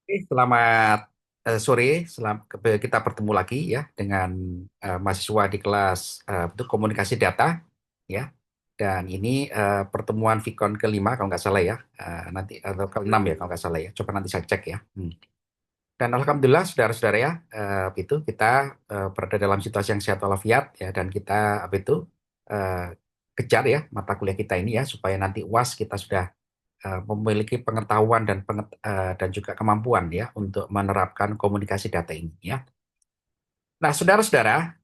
Selamat sore. Kita bertemu lagi ya dengan mahasiswa di kelas itu komunikasi data ya. Dan ini pertemuan Vicon kelima kalau nggak salah ya. Nanti atau keenam ya kalau nggak salah ya. Coba nanti saya cek ya. Dan alhamdulillah saudara-saudara ya, itu kita berada dalam situasi yang sehat walafiat ya, dan kita eh, kejar ya mata kuliah kita ini ya supaya nanti UAS kita sudah memiliki pengetahuan dan juga kemampuan ya untuk menerapkan komunikasi data ini ya. Nah, saudara-saudara,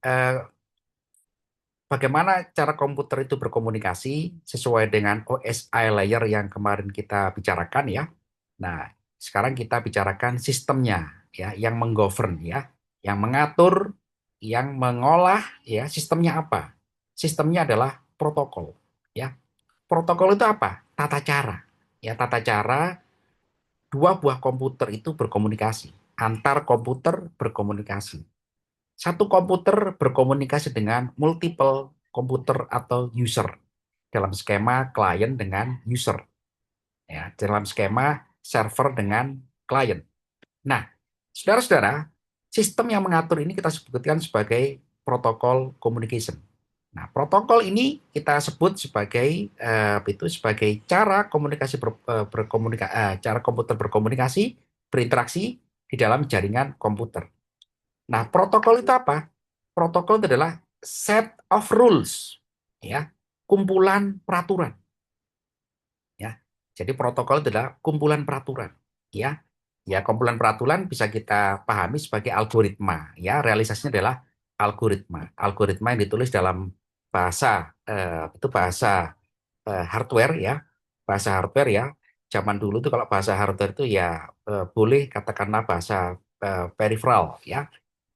bagaimana cara komputer itu berkomunikasi sesuai dengan OSI layer yang kemarin kita bicarakan ya. Nah, sekarang kita bicarakan sistemnya ya, yang menggovern ya, yang mengatur, yang mengolah ya, sistemnya apa? Sistemnya adalah protokol ya. Protokol itu apa? Tata cara. Ya, tata cara dua buah komputer itu berkomunikasi. Antar komputer berkomunikasi. Satu komputer berkomunikasi dengan multiple komputer atau user dalam skema klien dengan user, ya, dalam skema server dengan klien. Nah, saudara-saudara, sistem yang mengatur ini kita sebutkan sebagai protokol communication. Nah, protokol ini kita sebut sebagai sebagai cara komunikasi cara komputer berkomunikasi, berinteraksi di dalam jaringan komputer. Nah, protokol itu apa? Protokol itu adalah set of rules, ya, kumpulan peraturan, ya. Jadi protokol itu adalah kumpulan peraturan, ya. Ya, kumpulan peraturan bisa kita pahami sebagai algoritma, ya. Realisasinya adalah algoritma. Algoritma yang ditulis dalam bahasa bahasa hardware, ya. Bahasa hardware, ya. Zaman dulu tuh kalau bahasa hardware itu ya boleh katakanlah bahasa peripheral, ya,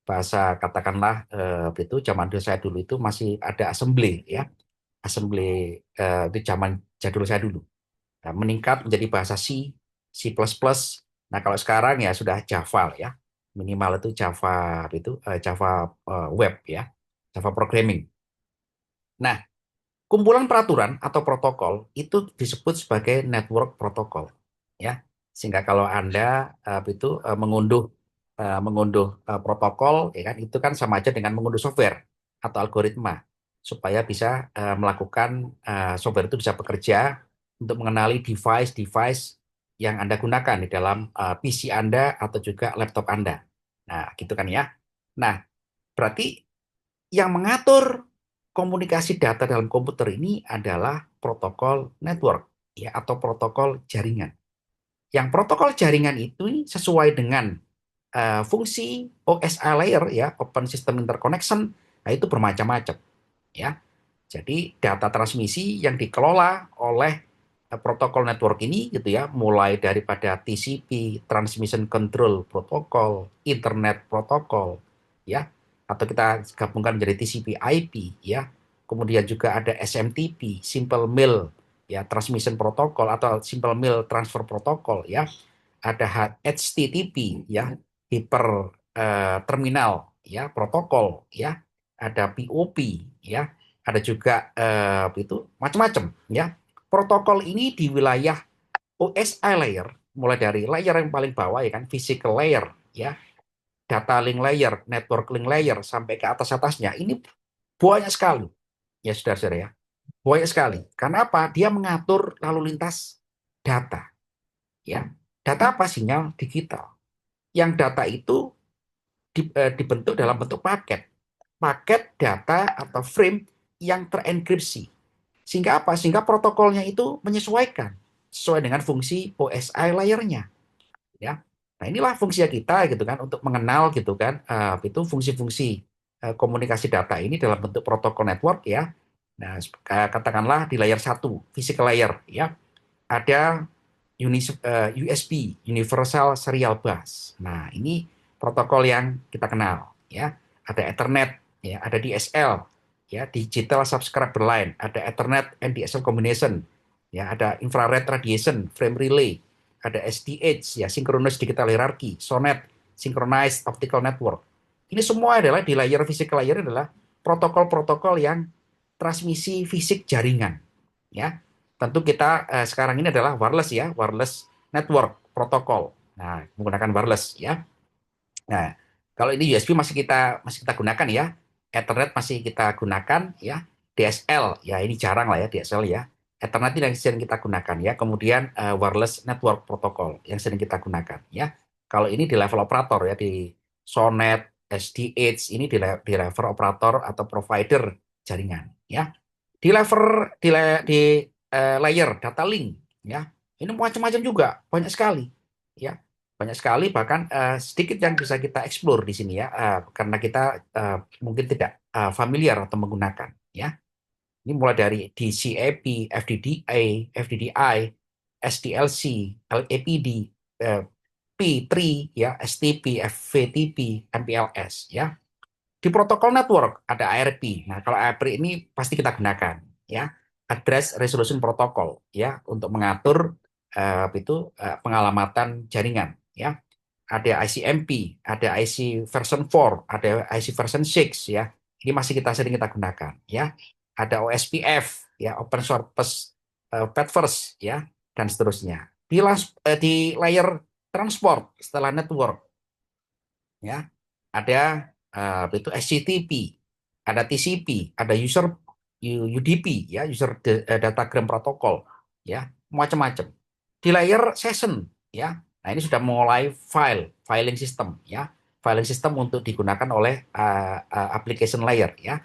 bahasa katakanlah zaman dulu saya dulu itu masih ada assembly ya, assembly itu zaman jadul saya dulu. Nah, meningkat menjadi bahasa C, C++. Nah, kalau sekarang ya sudah Java ya, minimal itu Java, Java web ya, Java programming. Nah, kumpulan peraturan atau protokol itu disebut sebagai network protokol ya. Sehingga kalau Anda mengunduh protokol ya kan, itu kan sama aja dengan mengunduh software atau algoritma supaya bisa melakukan software itu bisa bekerja untuk mengenali device-device yang Anda gunakan di dalam PC Anda atau juga laptop Anda. Nah, gitu kan ya. Nah, berarti yang mengatur komunikasi data dalam komputer ini adalah protokol network ya, atau protokol jaringan. Yang protokol jaringan itu sesuai dengan fungsi OSI layer ya, Open System Interconnection. Nah, itu bermacam-macam ya. Jadi data transmisi yang dikelola oleh protokol network ini gitu ya, mulai daripada TCP, Transmission Control Protocol, Internet Protocol ya, atau kita gabungkan menjadi TCP IP ya. Kemudian juga ada SMTP, Simple Mail ya, Transmission Protocol atau Simple Mail Transfer Protocol ya. Ada HTTP ya, Hyper Terminal ya, protokol ya. Ada POP ya, ada juga itu macam-macam ya. Protokol ini di wilayah OSI layer, mulai dari layer yang paling bawah ya kan, physical layer ya, data link layer, network link layer sampai ke atas-atasnya. Ini banyak sekali ya saudara-saudara ya. Banyak sekali. Karena apa? Dia mengatur lalu lintas data ya. Data apa? Sinyal digital. Yang data itu dibentuk dalam bentuk paket. Paket data atau frame yang terenkripsi. Sehingga apa? Sehingga protokolnya itu menyesuaikan sesuai dengan fungsi OSI layernya, ya. Nah, inilah fungsi kita gitu kan untuk mengenal gitu kan itu fungsi-fungsi komunikasi data ini dalam bentuk protokol network ya. Nah, katakanlah di layer satu, physical layer ya, ada USB, Universal Serial Bus. Nah, ini protokol yang kita kenal ya. Ada Ethernet, ya, ada DSL, ya, Digital Subscriber Line, ada Ethernet and DSL combination, ya, ada infrared radiation, frame relay, ada SDH, ya, Synchronous Digital Hierarchy, SONET, Synchronized Optical Network. Ini semua adalah di layer physical layer adalah protokol-protokol yang transmisi fisik jaringan, ya. Tentu kita sekarang ini adalah wireless ya, wireless network protokol. Nah, menggunakan wireless ya. Nah, kalau ini USB masih kita gunakan ya. Ethernet masih kita gunakan ya. DSL ya ini jarang lah ya DSL ya. Ethernet ini yang sering kita gunakan ya. Kemudian wireless network protocol yang sering kita gunakan ya. Kalau ini di level operator ya di SONET, SDH ini di level operator atau provider jaringan ya. Di level di layer data link ya. Ini macam-macam juga, banyak sekali ya. Banyak sekali bahkan sedikit yang bisa kita explore di sini ya karena kita mungkin tidak familiar atau menggunakan ya. Ini mulai dari DCAP, FDDA, FDDI, SDLC, LAPD, eh, P3 ya, STP, FVTP, MPLS ya. Di protokol network ada ARP. Nah, kalau ARP ini pasti kita gunakan ya. Address Resolution Protocol ya untuk mengatur pengalamatan jaringan ya. Ada ICMP, ada IC version 4, ada IC version 6 ya. Ini masih kita sering kita gunakan ya. Ada OSPF ya, Open Source Platforms ya dan seterusnya. Di layer transport setelah network ya ada itu HTTP, ada TCP, ada UDP ya, datagram protokol ya, macam-macam. Di layer session ya. Nah, ini sudah mulai filing system ya. Filing system untuk digunakan oleh application layer ya.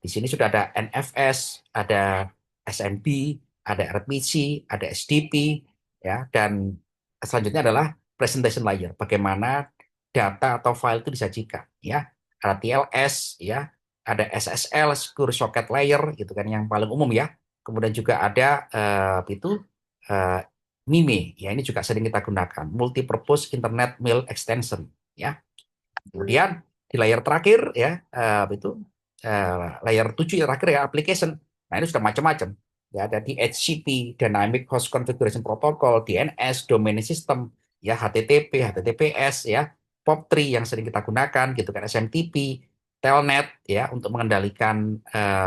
Di sini sudah ada NFS, ada SNB, ada RPC, ada SDP ya, dan selanjutnya adalah presentation layer. Bagaimana data atau file itu disajikan ya. Ada TLS ya, ada SSL secure socket layer gitu kan yang paling umum ya. Kemudian juga ada eh, MIME ya, ini juga sering kita gunakan, multi purpose internet mail extension ya. Kemudian di layer terakhir ya layer 7 yang terakhir ya application. Nah, ini sudah macam-macam. Ya ada DHCP, Dynamic Host Configuration Protocol, DNS, Domain System, ya HTTP, HTTPS ya, POP3 yang sering kita gunakan gitu kan, SMTP, Telnet ya untuk mengendalikan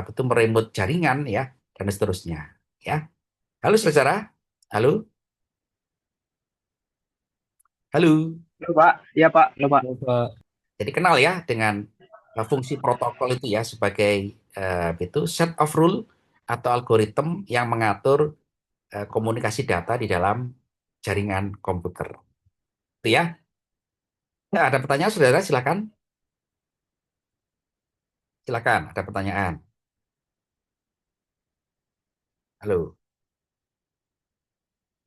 betul meremote jaringan ya dan seterusnya. Ya. Halo saudara. Halo. Halo. Halo Pak, iya Pak, halo Pak. Jadi kenal ya dengan fungsi protokol itu ya sebagai itu set of rule atau algoritma yang mengatur komunikasi data di dalam jaringan komputer. Itu ya. Ya, ada pertanyaan saudara, silakan. Silakan, ada pertanyaan. Halo.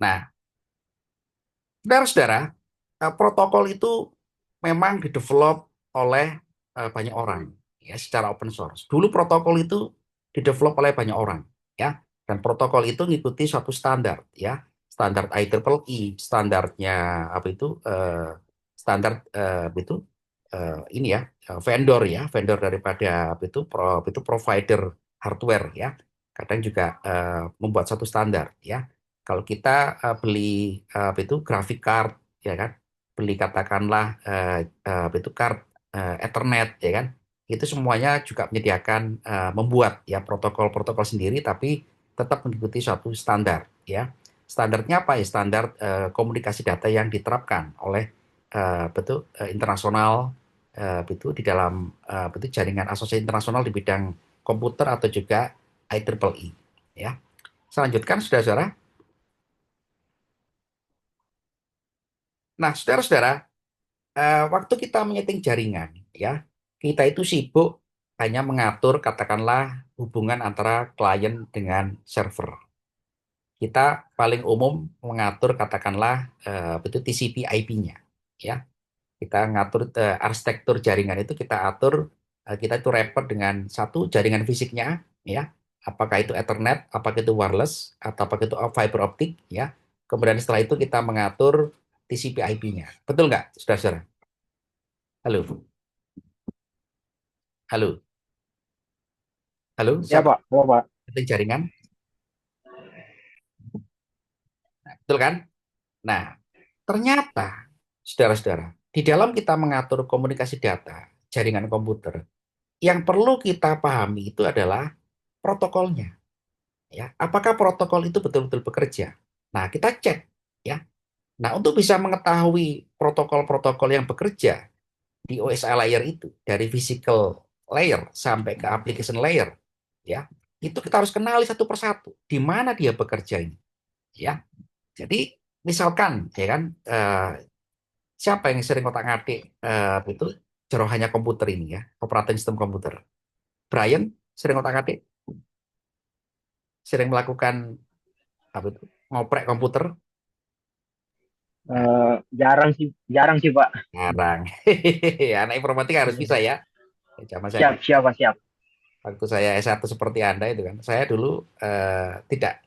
Nah, saudara-saudara, protokol itu memang didevelop oleh banyak orang ya secara open source. Dulu protokol itu didevelop oleh banyak orang ya, dan protokol itu mengikuti suatu standar ya, standar IEEE, standarnya apa itu standar itu ini ya vendor daripada apa itu provider hardware ya. Kadang juga membuat satu standar ya. Kalau kita beli apa itu graphic card ya kan, beli katakanlah apa itu card Ethernet ya kan, itu semuanya juga menyediakan membuat ya protokol-protokol sendiri tapi tetap mengikuti suatu standar ya. Standarnya apa ya? Standar komunikasi data yang diterapkan oleh internasional itu di dalam itu jaringan asosiasi internasional di bidang komputer atau juga IEEE ya. Saya lanjutkan saudara-saudara. Nah, saudara-saudara, waktu kita menyeting jaringan, ya, kita itu sibuk hanya mengatur katakanlah hubungan antara klien dengan server. Kita paling umum mengatur katakanlah itu TCP IP-nya, ya. Kita ngatur arsitektur jaringan itu kita atur, kita itu repot dengan satu jaringan fisiknya, ya. Apakah itu Ethernet, apakah itu wireless, atau apakah itu fiber optik, ya. Kemudian setelah itu kita mengatur TCP IP-nya. Betul nggak, saudara-saudara? Halo, halo, halo, Iya siapa Pak, halo Pak. setting jaringan? Nah, betul kan? Nah, ternyata, saudara-saudara, di dalam kita mengatur komunikasi data, jaringan komputer, yang perlu kita pahami itu adalah protokolnya. Ya, apakah protokol itu betul-betul bekerja? Nah, kita cek ya. Nah, untuk bisa mengetahui protokol-protokol yang bekerja di OSI layer itu, dari physical layer sampai ke application layer, ya, itu kita harus kenali satu persatu di mana dia bekerja ini, ya. Jadi misalkan, ya kan, siapa yang sering otak-ngatik itu jerohannya komputer ini ya, operating system komputer. Brian sering otak-ngatik, sering melakukan apa itu, ngoprek komputer. Nah, Jarang sih Pak. sekarang anak informatika harus bisa ya. Zaman saya Siap, siap Pak, siap. waktu saya S1 seperti Anda itu kan, saya dulu tidak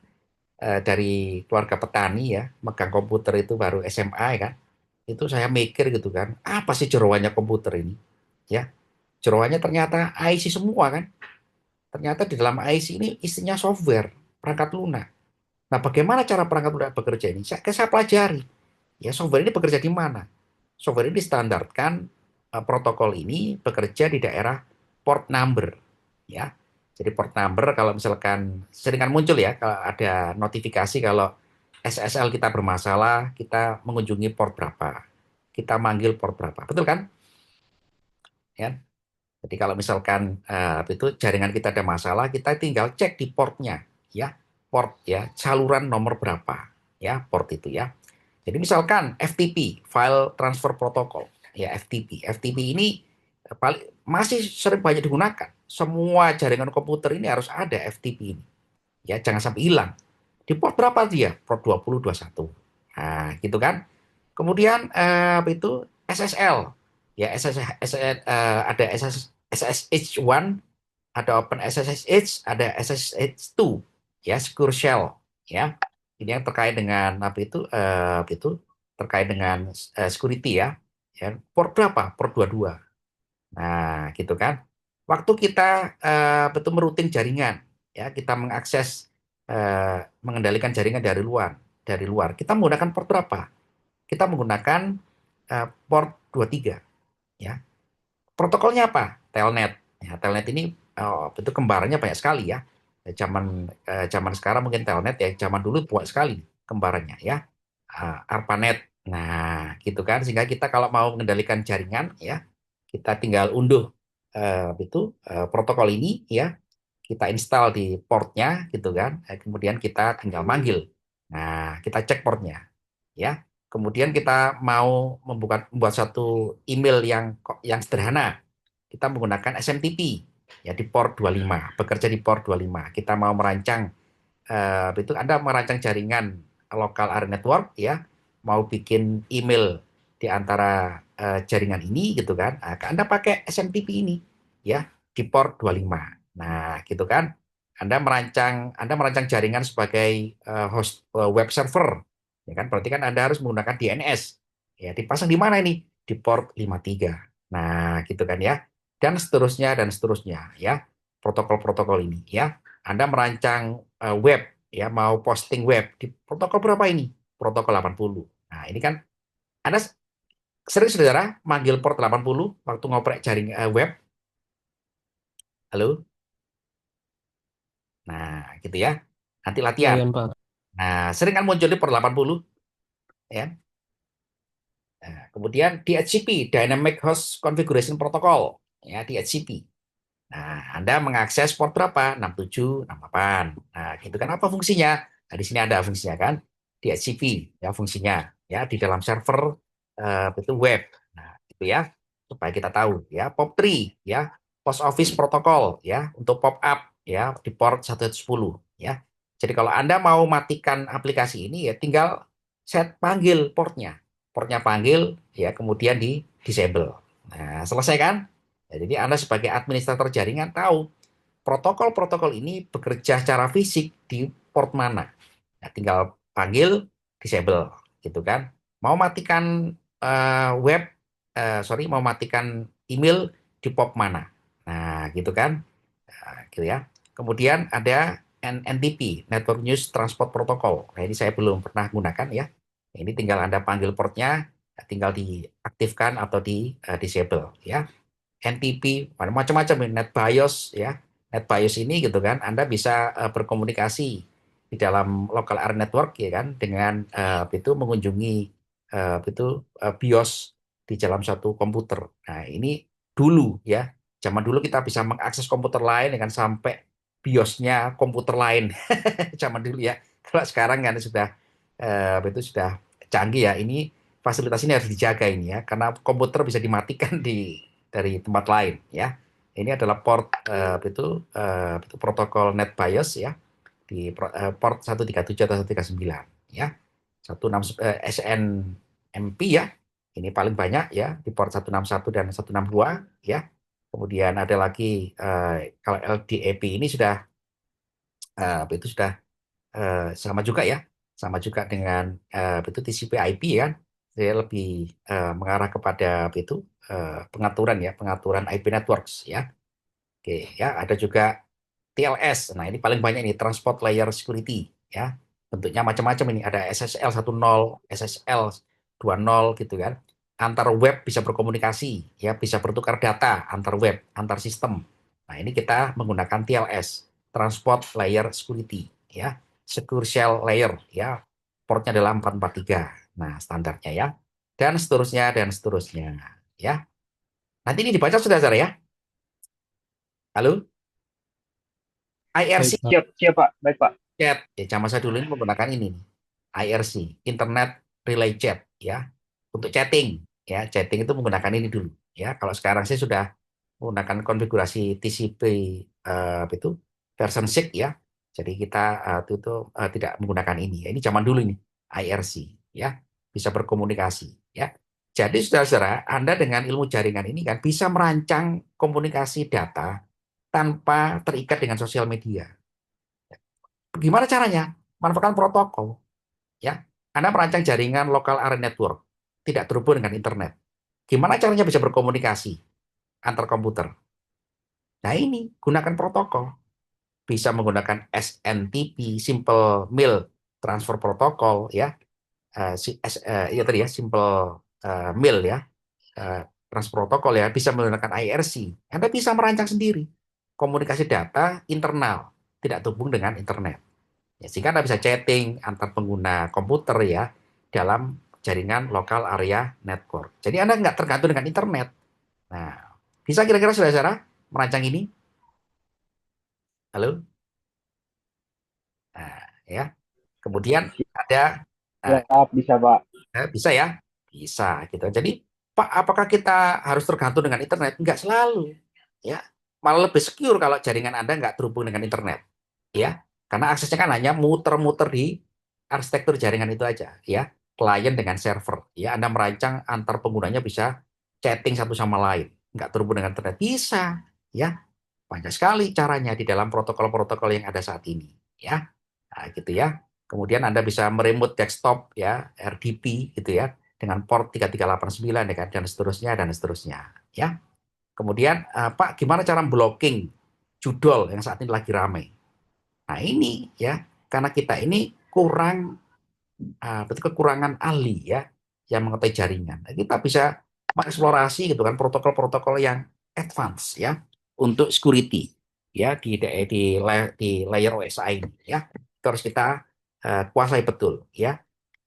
dari keluarga petani ya, megang komputer itu baru SMA ya kan. Itu saya mikir gitu kan, apa sih jeroannya komputer ini? Ya, jeroannya ternyata IC semua kan. Ternyata di dalam IC ini isinya software, perangkat lunak. Nah, bagaimana cara perangkat lunak bekerja ini? Saya pelajari. Ya, software ini bekerja di mana? Software ini standarkan protokol ini bekerja di daerah port number. Ya, jadi port number kalau misalkan seringan muncul ya, kalau ada notifikasi kalau SSL kita bermasalah, kita mengunjungi port berapa, kita manggil port berapa, betul kan? Ya, jadi kalau misalkan itu jaringan kita ada masalah, kita tinggal cek di portnya, ya, port ya, saluran nomor berapa, ya, port itu ya. Jadi misalkan FTP, File Transfer Protocol, ya FTP. FTP ini masih sering banyak digunakan. Semua jaringan komputer ini harus ada FTP ini. Ya, jangan sampai hilang. Di port berapa dia? Port 20, 21. Nah, gitu kan. Kemudian itu SSL. Ya, ada SSH1, ada Open SSH, ada SSH2, ya, Secure Shell, ya. Ini yang terkait dengan apa itu terkait dengan security ya. Ya, port berapa? Port 22. Nah, gitu kan. Waktu kita betul meruting jaringan, ya, kita mengakses mengendalikan jaringan dari luar. Kita menggunakan port berapa? Kita menggunakan port 23, ya. Protokolnya apa? Telnet. Ya, Telnet ini itu kembarannya banyak sekali ya. Zaman sekarang mungkin Telnet ya, zaman dulu banyak sekali kembarannya ya. ARPANET. Nah, gitu kan sehingga kita kalau mau mengendalikan jaringan ya, kita tinggal unduh protokol ini ya, kita install di portnya gitu kan. Kemudian kita tinggal manggil. Nah, kita cek portnya ya. Kemudian kita mau membuat satu email yang sederhana, kita menggunakan SMTP ya di port 25, bekerja di port 25. Kita mau merancang itu Anda merancang jaringan lokal area network ya, mau bikin email di antara jaringan ini gitu kan. Nah, Anda pakai SMTP ini ya di port 25. Nah, gitu kan. Anda merancang jaringan sebagai host web server. Ya kan, berarti kan Anda harus menggunakan DNS. Ya, dipasang di mana ini? Di port 53. Nah, gitu kan ya. Dan seterusnya ya. Protokol-protokol ini ya. Anda merancang web ya, mau posting web di protokol berapa ini? Protokol 80. Nah, ini kan Anda sering saudara manggil port 80 waktu ngoprek jaring web. Halo. Nah, gitu ya. Nanti Ya, latihan. ya, Pak. Nah, sering kan muncul di port 80 ya. Nah, kemudian DHCP, Dynamic Host Configuration Protocol, ya DHCP. Nah, Anda mengakses port berapa? 67, 68. Nah, gitu kan apa fungsinya? Nah, di sini ada fungsinya kan? DHCP ya fungsinya ya di dalam server itu web. Nah, itu ya supaya kita tahu ya. POP3 ya, Post Office Protocol ya untuk pop up ya di port 110 ya. Jadi kalau Anda mau matikan aplikasi ini ya tinggal set panggil portnya. Portnya panggil ya kemudian di disable. Nah, selesai kan? Ya, jadi Anda sebagai administrator jaringan tahu protokol-protokol ini bekerja secara fisik di port mana. Nah, tinggal panggil, disable, gitu kan. Mau matikan web, mau matikan email di port mana. Nah, gitu kan. Nah, gitu ya. Kemudian ada NTP, Network News Transport Protocol. Nah, ini saya belum pernah gunakan ya. Ini tinggal Anda panggil portnya, tinggal diaktifkan atau di disable ya. NTP, macam-macam NetBIOS ya. NetBIOS ini gitu kan, Anda bisa berkomunikasi di dalam local area network ya kan dengan itu mengunjungi BIOS di dalam satu komputer. Nah, ini dulu ya, zaman dulu kita bisa mengakses komputer lain dengan sampai BIOS-nya komputer lain. Zaman dulu ya. Kalau sekarang kan sudah itu sudah canggih ya. Ini fasilitas ini harus dijaga ini ya, karena komputer bisa dimatikan dari tempat lain ya. Ini adalah itu protokol NetBIOS ya, di port 137 atau 139 ya. 16 SNMP ya. Ini paling banyak ya di port 161 dan 162 ya. Kemudian ada lagi kalau LDAP ini sudah itu sudah sama juga ya. Sama juga dengan itu TCP/IP ya. Saya lebih mengarah kepada itu pengaturan ya, pengaturan IP networks ya. Oke, ya ada juga TLS. Nah, ini paling banyak ini Transport Layer Security ya. Bentuknya macam-macam ini. Ada SSL 10, SSL 20 gitu kan. Antar web bisa berkomunikasi ya, bisa bertukar data antar web, antar sistem. Nah, ini kita menggunakan TLS, Transport Layer Security ya. Secure Shell Layer ya. Portnya adalah 443. Nah, standarnya ya. Dan seterusnya ya. Nanti ini dibaca sudah saudara ya. Halo? IRC Baik, Pak. Siap, siap Pak. Baik Pak. chat. Ya, zaman saya dulu ini menggunakan ini nih, IRC, Internet Relay Chat ya. Untuk chatting ya, chatting itu menggunakan ini dulu ya. Kalau sekarang saya sudah menggunakan konfigurasi TCP itu version 6 ya. Jadi kita tidak menggunakan ini ya. Ini zaman dulu ini IRC ya, bisa berkomunikasi ya. Jadi saudara-saudara, Anda dengan ilmu jaringan ini kan bisa merancang komunikasi data tanpa terikat dengan sosial media. Gimana caranya? Manfaatkan protokol. Ya, Anda merancang jaringan lokal area network, tidak terhubung dengan internet. Gimana caranya bisa berkomunikasi antar komputer? Nah ini, gunakan protokol. Bisa menggunakan SNTP, Simple Mail Transfer Protocol, ya, ya tadi ya, Simple Mail ya, transfer protokol ya, bisa menggunakan IRC. Anda bisa merancang sendiri komunikasi data internal, tidak terhubung dengan internet. Ya, sehingga Anda bisa chatting antar pengguna komputer ya dalam jaringan lokal area network. Jadi Anda nggak tergantung dengan internet. Nah, bisa kira-kira saudara-saudara merancang ini? Halo? Nah, ya. Kemudian ada nah, Siap, bisa Pak. bisa ya? Bisa gitu. Jadi, Pak, apakah kita harus tergantung dengan internet? Nggak selalu. Ya. Malah lebih secure kalau jaringan Anda nggak terhubung dengan internet. Ya. Karena aksesnya kan hanya muter-muter di arsitektur jaringan itu aja. Ya. Klien dengan server. Ya. Anda merancang antar penggunanya bisa chatting satu sama lain. Nggak terhubung dengan internet. Bisa. Ya. Banyak sekali caranya di dalam protokol-protokol yang ada saat ini. Ya. Nah, gitu ya. Kemudian Anda bisa meremote desktop ya, RDP gitu ya, dengan port 3389 ya kan, dan seterusnya ya. Kemudian Pak, gimana cara blocking judol yang saat ini lagi ramai? Nah, ini ya, karena kita ini kurang betul kekurangan ahli ya yang mengetahui jaringan. Nah, kita bisa mengeksplorasi gitu kan protokol-protokol yang advance ya untuk security ya di layer OSI ini ya. Itu harus kita kuasai betul ya.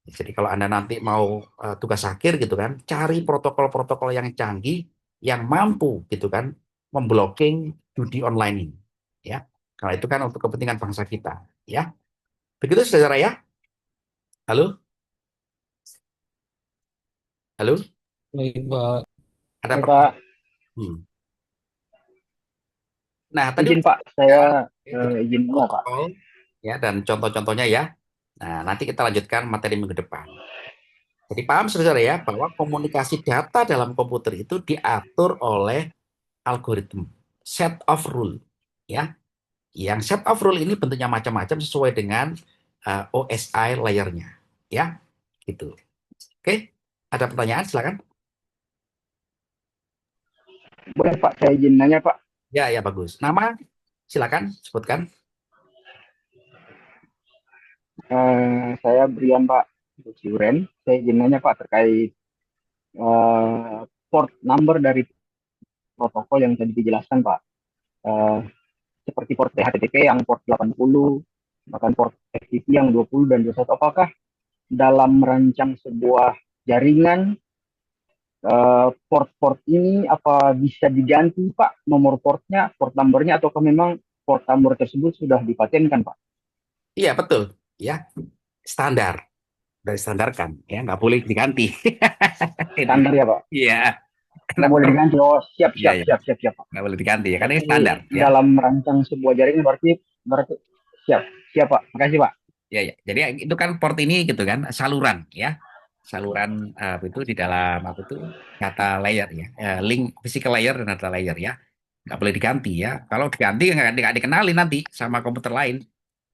Jadi kalau Anda nanti mau tugas akhir gitu kan, cari protokol-protokol yang canggih yang mampu gitu kan memblocking judi online ini ya. Karena itu kan untuk kepentingan bangsa kita ya. Begitu saudara ya. Halo? Halo? Baik, Pak. Ada Baik Pak. pertanyaan? Hmm. Nah, tadi Izin udah Pak, ya, saya itu izin dulu Pak. protokol ya dan contoh-contohnya ya. Nah, nanti kita lanjutkan materi minggu depan. Jadi paham saudara ya bahwa komunikasi data dalam komputer itu diatur oleh algoritma set of rule ya. Yang set of rule ini bentuknya macam-macam sesuai dengan OSI layernya ya. Gitu. Oke, ada pertanyaan silakan. Boleh Pak, saya izin nanya Pak. Ya, ya bagus. Nama silakan sebutkan. Saya Brian Pak Ciuren. Saya izin nanya Pak terkait port number dari protokol yang tadi dijelaskan Pak. Eh, Seperti port HTTP yang port 80, bahkan port FTP yang 20 dan 21. Apakah dalam merancang sebuah jaringan port-port ini apa bisa diganti Pak nomor portnya, port numbernya ataukah memang port number tersebut sudah dipatenkan Pak? Iya betul, ya standar dari standar kan, ya nggak boleh diganti. Itu. Standar ya Pak? Iya, Nggak kenapa? boleh diganti. Oh siap Iya siap ya, siap siap siap Pak. nggak boleh diganti ya, karena ini Berarti standar ya. dalam merancang sebuah jaringan berarti berarti siap siap Pak. Makasih Pak. Ya, ya. Jadi itu kan port ini gitu kan saluran ya, saluran itu di dalam apa itu data layer ya, link physical layer dan data layer ya, nggak boleh diganti ya. Kalau diganti nggak dikenali nanti sama komputer lain,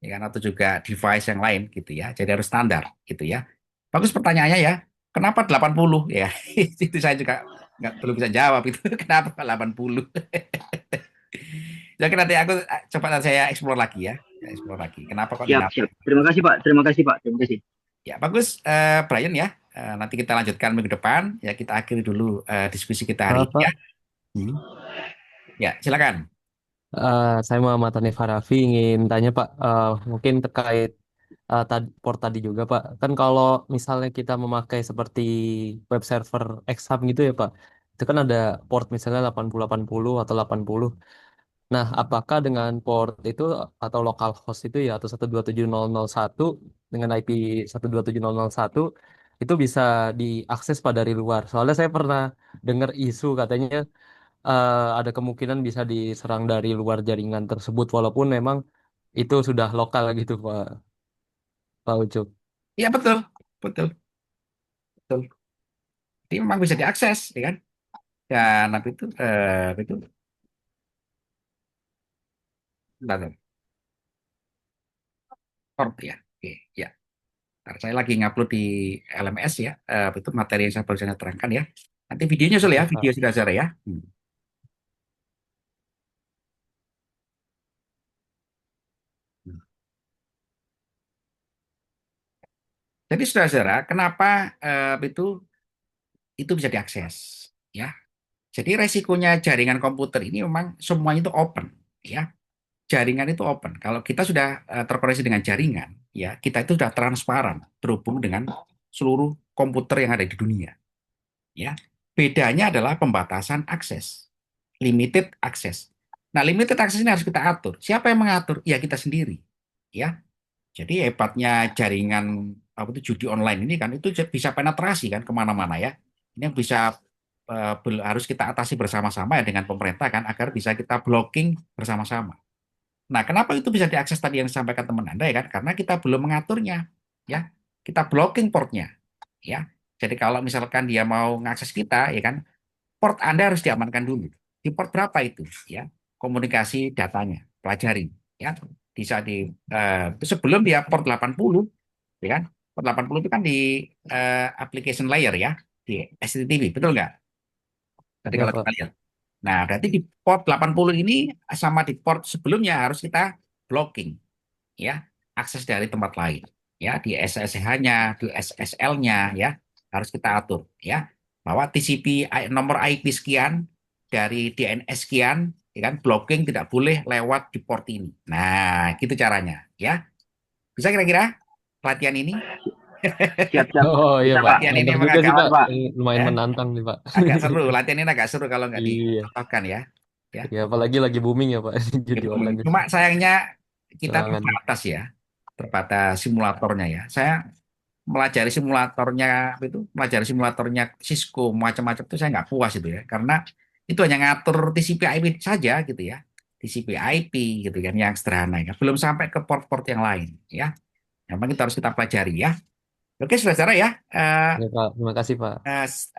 ya kan atau juga device yang lain gitu ya. Jadi harus standar gitu ya. Bagus pertanyaannya ya. Kenapa 80 ya? Itu saya juga nggak belum bisa jawab itu. Kenapa 80? Jadi nanti aku coba saya explore lagi ya. Saya explore lagi. Kenapa kok di Siap siap. Terima kasih Pak. Terima kasih Pak. Terima kasih. Ya, bagus, Brian ya. Nanti kita lanjutkan minggu depan. Ya, kita akhiri dulu diskusi kita hari ini ya. Pak, Hmm. Ya, silakan. saya Muhammad Hanif Harafi ingin tanya Pak, mungkin terkait port tadi juga Pak. Kan kalau misalnya kita memakai seperti web server Exham gitu ya Pak, itu kan ada port misalnya 8080 atau 80. Nah, apakah dengan port itu atau localhost itu ya atau 127.0.0.1 dengan IP 127.0.0.1 itu bisa diakses Pak dari luar? Soalnya saya pernah dengar isu katanya ada kemungkinan bisa diserang dari luar jaringan tersebut walaupun memang itu sudah lokal gitu Pak Ucup. Iya, betul. Betul, betul. Jadi memang bisa diakses, ya kan? Dan apa itu, bentar, bentar. Port ya. Oke, ya. Ntar saya lagi ngupload di LMS ya. Itu materi yang saya baru saja terangkan ya. Nanti videonya sudah ya, Oke video Pak. sudah saya ya. Jadi saudara-saudara, kenapa itu bisa diakses? Ya, jadi resikonya jaringan komputer ini memang semuanya itu open, ya. Jaringan itu open. Kalau kita sudah terkoneksi dengan jaringan, ya, kita itu sudah transparan terhubung dengan seluruh komputer yang ada di dunia, ya. Bedanya adalah pembatasan akses, limited access. Nah, limited access ini harus kita atur. Siapa yang mengatur? Ya, kita sendiri, ya. Jadi hebatnya jaringan apa itu judi online ini kan itu bisa penetrasi kan kemana-mana ya. Ini yang bisa harus kita atasi bersama-sama ya dengan pemerintah kan agar bisa kita blocking bersama-sama. Nah, kenapa itu bisa diakses tadi yang disampaikan teman Anda ya kan? Karena kita belum mengaturnya ya. Kita blocking portnya ya. Jadi kalau misalkan dia mau mengakses kita ya kan, port Anda harus diamankan dulu. Di port berapa itu ya? Komunikasi datanya, pelajari ya. Bisa di sebelum dia port 80 ya kan? Port 80 itu kan di application layer ya, di STTV, betul nggak? Tadi Ya kalau kita Pak. lihat. Nah, berarti di port 80 ini sama di port sebelumnya harus kita blocking ya, akses dari tempat lain ya, di SSH-nya, di SSL-nya ya, harus kita atur ya, bahwa TCP nomor IP sekian dari DNS sekian ya kan, blocking tidak boleh lewat di port ini. Nah, gitu caranya ya. Bisa kira-kira latihan ini? Siap siap Pak. Oh iya Bisa Pak, Pak. Latihan ini mantap memang juga agak sih Aman Pak. Pak. Ini lumayan ya, menantang nih Pak. agak seru. Latihan ini agak seru kalau nggak Iya. dicontohkan ya. Ya. Ya apalagi lagi booming ya Pak judi online itu. Cuma sayangnya kita Serangan. terbatas ya, terbatas simulatornya ya. Saya melajari simulatornya Cisco macam-macam itu saya nggak puas itu ya, karena itu hanya ngatur TCP IP saja gitu ya, TCP IP gitu kan yang sederhana ya, belum sampai ke port-port yang lain ya. Memang kita harus kita pelajari ya. Oke, saudara ya, Ya Pak, terima kasih Pak.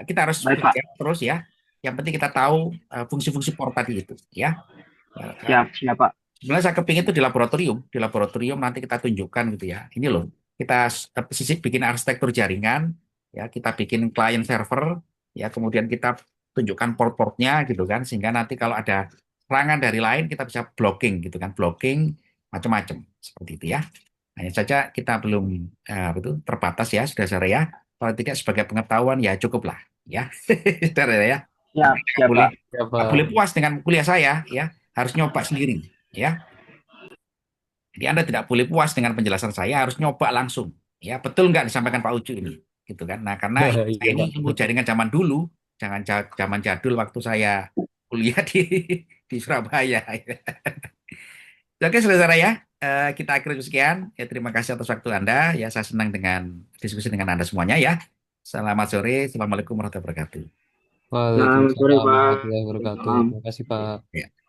kita harus Baik Pak. belajar terus ya. Yang penting kita tahu fungsi-fungsi port tadi itu ya. Siap siap Pak. Sebenarnya saya kepingin itu di laboratorium nanti kita tunjukkan gitu ya. Ini loh, kita sisip bikin arsitektur jaringan, ya kita bikin client server, ya kemudian kita tunjukkan port-portnya gitu kan, sehingga nanti kalau ada serangan dari lain kita bisa blocking gitu kan, blocking macam-macam seperti itu ya. Hanya saja kita belum itu terbatas ya, saudara-saudara ya. Kalau tidak sebagai pengetahuan ya cukup lah, ya, saudara ya. Siap Nggak siap boleh Pak. Ya nggak boleh Pak. puas dengan kuliah saya, ya harus nyoba sendiri, ya. Jadi Anda tidak boleh puas dengan penjelasan saya, harus nyoba langsung. Ya, betul nggak disampaikan Pak Ucu ini? gitu kan. Nah, karena saya Iya ini Pak. ilmu jaringan zaman dulu, jangan zaman jadul waktu saya kuliah di Surabaya. Oke, saudara ya, kita akhiri sekian. Ya, terima kasih atas waktu Anda. Ya, saya senang dengan diskusi dengan Anda semuanya ya. Selamat sore. Assalamualaikum warahmatullahi wabarakatuh. Selamat sore, Waalaikumsalam Pak. warahmatullahi wabarakatuh. Waalaikumsalam. Terima kasih Pak. Ya.